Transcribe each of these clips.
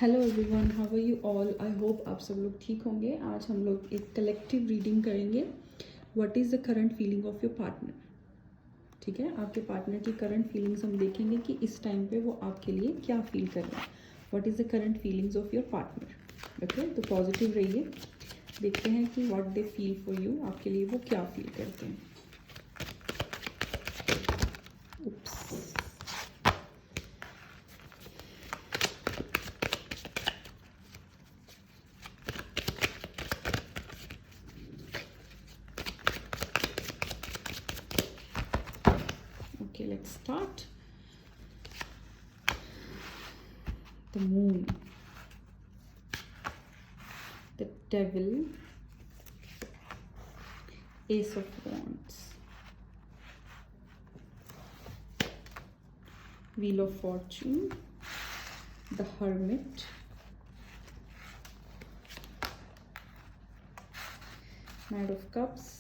Hello everyone, how are you all. I hope आप सब लोग ठीक होंगे। आज हम लोग एक कलेक्टिव रीडिंग करेंगे। What is the current feeling of your partner. ठीक है, आपके पार्टनर की करंट फीलिंग्स हम देखेंगे कि इस टाइम पे वो आपके लिए क्या फील कर रहे हैं। What is the current feelings of your partner. Okay, तो पॉजिटिव रहिए। देखते हैं कि what they feel for you, आपके लिए वो क्या फील करते हैं। Oops. Okay, let's start. The moon, the devil, ace of wands, wheel of fortune, the hermit, knight of cups,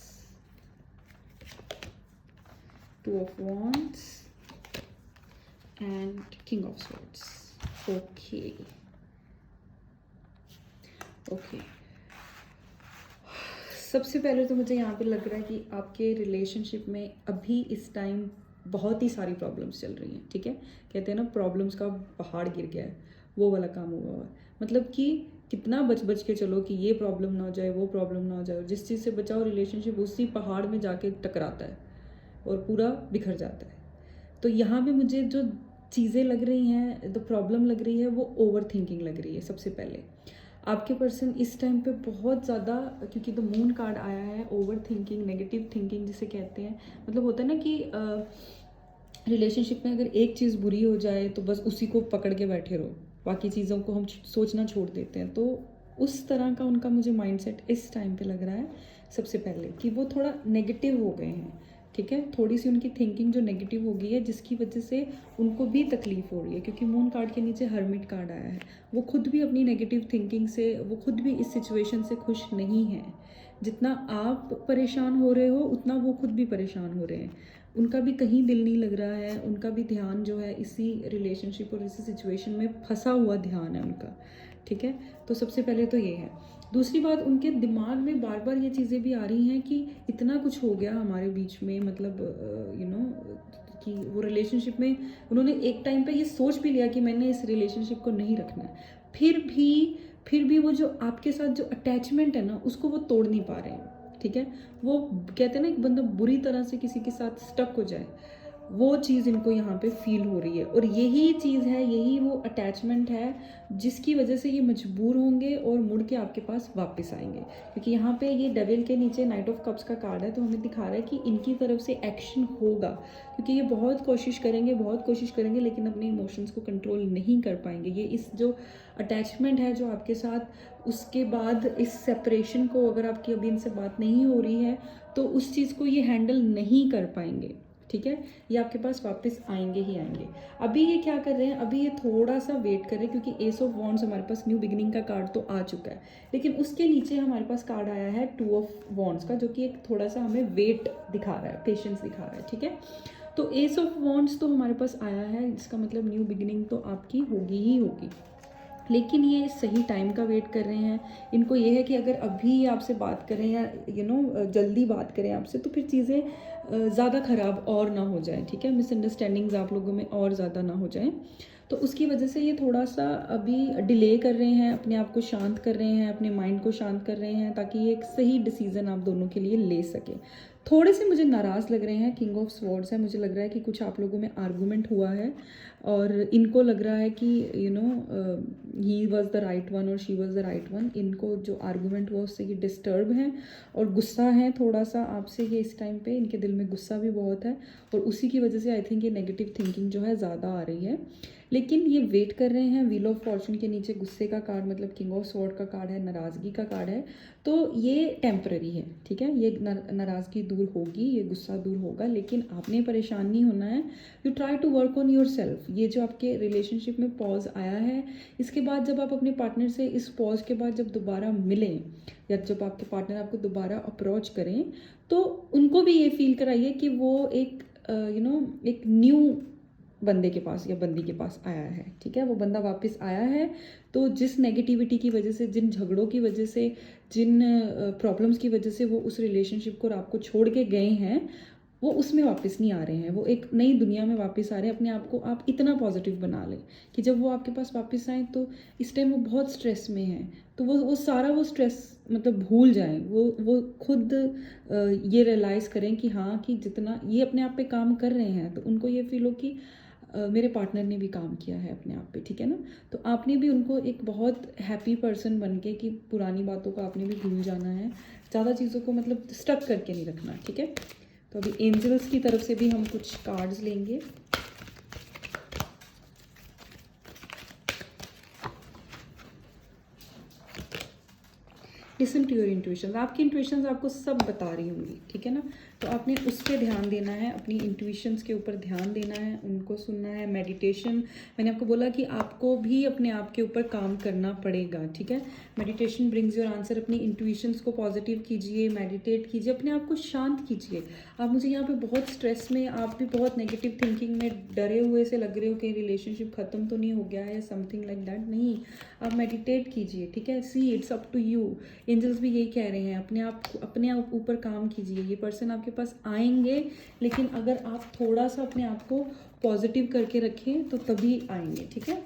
two of wands and king of swords. Okay. सबसे पहले तो मुझे यहाँ पे लग रहा है कि आपके रिलेशनशिप में अभी इस टाइम बहुत ही सारी प्रॉब्लम्स चल रही हैं। ठीक है, कहते हैं ना प्रॉब्लम्स का पहाड़ गिर गया है, वो वाला काम हुआ है। मतलब कि कितना बच के चलो कि ये प्रॉब्लम ना हो जाए, वो प्रॉब्लम ना हो जाए, और जिस चीज़ से बचाओ रिलेशनशिप उसी पहाड़ में जाके टकराता है और पूरा बिखर जाता है। तो यहाँ पे मुझे जो चीज़ें लग रही हैं, जो प्रॉब्लम लग रही है, वो ओवर थिंकिंग लग रही है। सबसे पहले आपके पर्सन इस टाइम पे बहुत ज़्यादा, क्योंकि द मून कार्ड आया है, ओवर थिंकिंग, नेगेटिव थिंकिंग जिसे कहते हैं। मतलब होता है ना कि रिलेशनशिप में अगर एक चीज़ बुरी हो जाए तो बस उसी को पकड़ के बैठे रहो, बाकी चीज़ों को हम सोचना छोड़ देते हैं। तो उस तरह का उनका मुझे माइंडसेट इस टाइम पे लग रहा है। सबसे पहले कि वो थोड़ा नेगेटिव हो गए हैं। ठीक है, थोड़ी सी उनकी थिंकिंग जो नेगेटिव हो गई है, जिसकी वजह से उनको भी तकलीफ हो रही है। क्योंकि मून कार्ड के नीचे हर्मिट कार्ड आया है। वो खुद भी अपनी नेगेटिव थिंकिंग से, वो खुद भी इस सिचुएशन से खुश नहीं है। जितना आप परेशान हो रहे हो उतना वो खुद भी परेशान हो रहे हैं। उनका भी कहीं दिल नहीं लग रहा है, उनका भी ध्यान जो है इसी रिलेशनशिप और इसी सिचुएशन में फंसा हुआ ध्यान है उनका। ठीक है, तो सबसे पहले तो ये है। दूसरी बात, उनके दिमाग में बार बार ये चीज़ें भी आ रही हैं कि इतना कुछ हो गया हमारे बीच में, मतलब कि वो रिलेशनशिप में उन्होंने एक टाइम पे ये सोच भी लिया कि मैंने इस रिलेशनशिप को नहीं रखना है। फिर भी वो जो आपके साथ जो अटैचमेंट है ना, उसको वो तोड़ नहीं पा रहे हैं। ठीक है, वो कहते हैं ना एक बंदा बुरी तरह से किसी के साथ स्टक हो जाए, वो चीज़ इनको यहाँ पे फील हो रही है। और यही चीज़ है, यही वो अटैचमेंट है जिसकी वजह से ये मजबूर होंगे और मुड़ के आपके पास वापस आएंगे। क्योंकि यहाँ पे ये डेविल के नीचे नाइट ऑफ कप्स का कार्ड है, तो हमें दिखा रहा है कि इनकी तरफ से एक्शन होगा। क्योंकि ये बहुत कोशिश करेंगे लेकिन अपने इमोशंस को कंट्रोल नहीं कर पाएंगे। ये इस जो अटैचमेंट है जो आपके साथ, उसके बाद इस सेपरेशन को, अगर आपकी अभी इनसे बात नहीं हो रही है तो उस चीज़ को ये हैंडल नहीं कर पाएंगे। ठीक है, ये आपके पास वापस आएंगे ही आएंगे। अभी ये क्या कर रहे हैं, अभी ये थोड़ा सा वेट कर रहे हैं। क्योंकि एस ऑफ वॉन्ड्स हमारे पास न्यू बिगिनिंग का कार्ड तो आ चुका है, लेकिन उसके नीचे हमारे पास कार्ड आया है टू ऑफ वॉन्ड्स का, जो कि एक थोड़ा सा हमें वेट दिखा रहा है, पेशेंस दिखा रहा है। ठीक है, तो एस ऑफ वॉन्ड्स तो हमारे पास आया है, इसका मतलब न्यू बिगिनिंग तो आपकी होगी ही होगी। लेकिन ये सही टाइम का वेट कर रहे हैं। इनको ये है कि अगर अभी आपसे बात करें या जल्दी बात करें आपसे, तो फिर चीज़ें ज़्यादा ख़राब और ना हो जाए। ठीक है, मिसअंडरस्टैंडिंग्स आप लोगों में और ज़्यादा ना हो जाए। तो उसकी वजह से ये थोड़ा सा अभी डिले कर रहे हैं, अपने आप को शांत कर रहे हैं, अपने माइंड को शांत कर रहे हैं, ताकि ये एक सही डिसीज़न आप दोनों के लिए ले सके। थोड़े से मुझे नाराज़ लग रहे हैं, किंग ऑफ स्वॉर्ड्स है। मुझे लग रहा है कि कुछ आप लोगों में आर्गूमेंट हुआ है और इनको लग रहा है कि he was the right one और she was the right one. इनको जो आर्गूमेंट हुआ उससे ये डिस्टर्ब हैं और गुस्सा है थोड़ा सा आपसे। ये इस टाइम पे इनके दिल में गुस्सा भी बहुत है और उसी की वजह से आई थिंक ये नेगेटिव थिंकिंग जो है ज़्यादा आ रही है। लेकिन ये वेट कर रहे हैं। व्हील ऑफ फॉर्चून के नीचे गुस्से का कार्ड, मतलब किंग ऑफ स्वॉर्ड का कार्ड है, नाराज़गी का कार्ड है। तो ये टेम्पररी है। ठीक है, ये नाराज़गी दूर होगी, ये गुस्सा दूर होगा, लेकिन आपने परेशान नहीं होना है। You try to work on your yourself जो आपके रिलेशनशिप में पॉज आया है, इसके बाद जब आप अपने पार्टनर से इस पॉज के बाद जब दोबारा मिलें, या जब आपके पार्टनर आपको दोबारा अप्रोच करें, तो उनको भी ये फील कराइए कि वो एक एक न्यू बंदे के पास या बंदी के पास आया है, ठीक है, वो बंदा वापस आया है, तो जिस नेगेटिविटी की वजह से, जिन झगड़ों की वजह से, जिन प्रॉब्लम्स की वजह से वो उस रिलेशनशिप को और आपको छोड़ के गए हैं, वो उसमें वापस नहीं आ रहे हैं, वो एक नई दुनिया में वापस आ रहे हैं। अपने आप को आप इतना पॉजिटिव बना लें कि जब वो आपके पास वापस आए तो इस टाइम वो बहुत स्ट्रेस में हैं, तो वो सारा वो स्ट्रेस मतलब भूल जाएं, वो खुद ये रियलाइज़ करें कि हाँ, कि जितना ये अपने आप पे काम कर रहे हैं तो उनको ये फील हो कि मेरे पार्टनर ने भी काम किया है अपने आप पे, ठीक है ना। तो आपने भी उनको एक बहुत हैप्पी पर्सन बन के, कि पुरानी बातों को आपने भी भूल जाना है, ज़्यादा चीज़ों को मतलब स्टक करके नहीं रखना, ठीक है। तो अभी एंजल्स की तरफ से भी हम कुछ कार्ड्स लेंगे। लिसन टू योर इंट्यूशंस, आपकी इंट्यूशंस आपको सब बता रही होंगी, ठीक है ना। तो आपने उस पर ध्यान देना है, अपनी इंट्यूशंस के ऊपर ध्यान देना है, उनको सुनना है। मेडिटेशन, मैंने आपको बोला कि आपको भी अपने आप के ऊपर काम करना पड़ेगा, ठीक है। Meditation brings your answer. अपनी इंट्यूशंस को पॉजिटिव कीजिए, मेडिटेट कीजिए, अपने आप को शांत कीजिए। आप मुझे यहाँ पे बहुत स्ट्रेस में, आप भी बहुत नेगेटिव थिंकिंग में डरे हुए से लग रहे हो कि रिलेशनशिप ख़त्म तो नहीं हो गया है, समथिंग लाइक दैट। नहीं, आप मेडिटेट कीजिए, ठीक है। See it's up to you. Angels भी यही कह रहे हैं, अपने आप ऊपर काम कीजिए। ये पर्सन आपके पास आएंगे, लेकिन अगर आप थोड़ा सा अपने आप को पॉजिटिव करके रखें तो तभी आएंगे, ठीक है।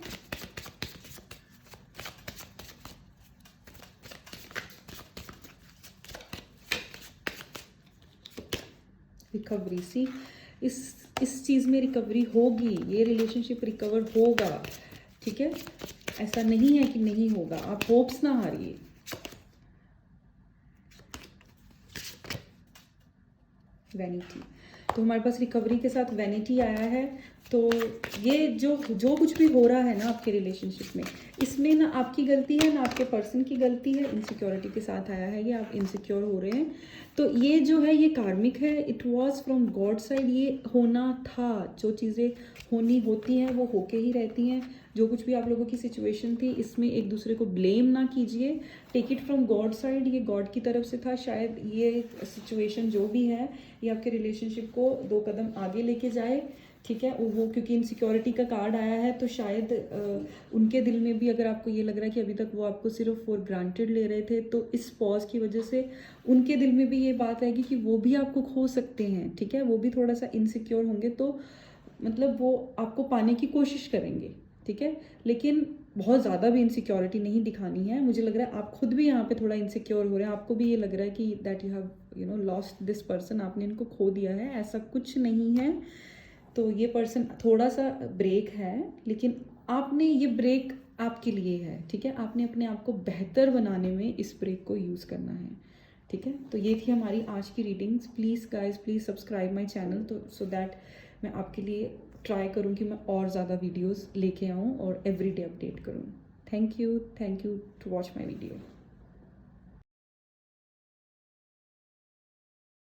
रिकवरी, सी इस चीज़ में रिकवरी होगी, ये रिलेशनशिप रिकवर होगा, ठीक है। ऐसा नहीं है कि नहीं होगा, आप होप्स ना हारिए। वैनिटी, तो हमारे पास रिकवरी के साथ वैनिटी आया है। तो ये जो कुछ भी हो रहा है ना आपके रिलेशनशिप में, इसमें ना आपकी गलती है ना आपके पर्सन की गलती है। इनसिक्योरिटी के साथ आया है ये, आप इनसिक्योर हो रहे हैं, तो ये जो है ये कार्मिक है। It was from god side, ये होना था। जो चीज़ें होनी होती हैं वो होके ही रहती हैं। जो कुछ भी आप लोगों की सिचुएशन थी, इसमें एक दूसरे को ब्लेम ना कीजिए। Take it from god side, ये गॉड की तरफ से था। शायद ये सिचुएशन जो भी है ये आपके रिलेशनशिप को 2 कदम आगे लेके जाए, ठीक है। वो क्योंकि इनसिक्योरिटी का कार्ड आया है, तो शायद उनके दिल में भी, अगर आपको ये लग रहा है कि अभी तक वो आपको सिर्फ फॉर ग्रांटेड ले रहे थे, तो इस पॉज की वजह से उनके दिल में भी ये बात आएगी कि वो भी आपको खो सकते हैं, ठीक है। वो भी थोड़ा सा इनसिक्योर होंगे, तो मतलब वो आपको पाने की कोशिश करेंगे, ठीक है। लेकिन बहुत ज़्यादा भी इनसिक्योरिटी नहीं दिखानी है। मुझे लग रहा है आप खुद भी यहाँ पे थोड़ा इनसिक्योर हो रहे हैं, आपको भी ये लग रहा है कि that you have lost this person, आपने इनको खो दिया है। ऐसा कुछ नहीं है। तो ये पर्सन थोड़ा सा ब्रेक है, लेकिन आपने ये ब्रेक आपके लिए है, ठीक है। आपने अपने आप को बेहतर बनाने में इस ब्रेक को यूज़ करना है, ठीक है। तो ये थी हमारी आज की readings. Please guys, please subscribe my channel, तो सो दैट मैं आपके लिए ट्राई करूँ कि मैं और ज़्यादा वीडियोज़ लेके आऊँ और एवरीडे अपडेट करूँ। Thank you to watch my video.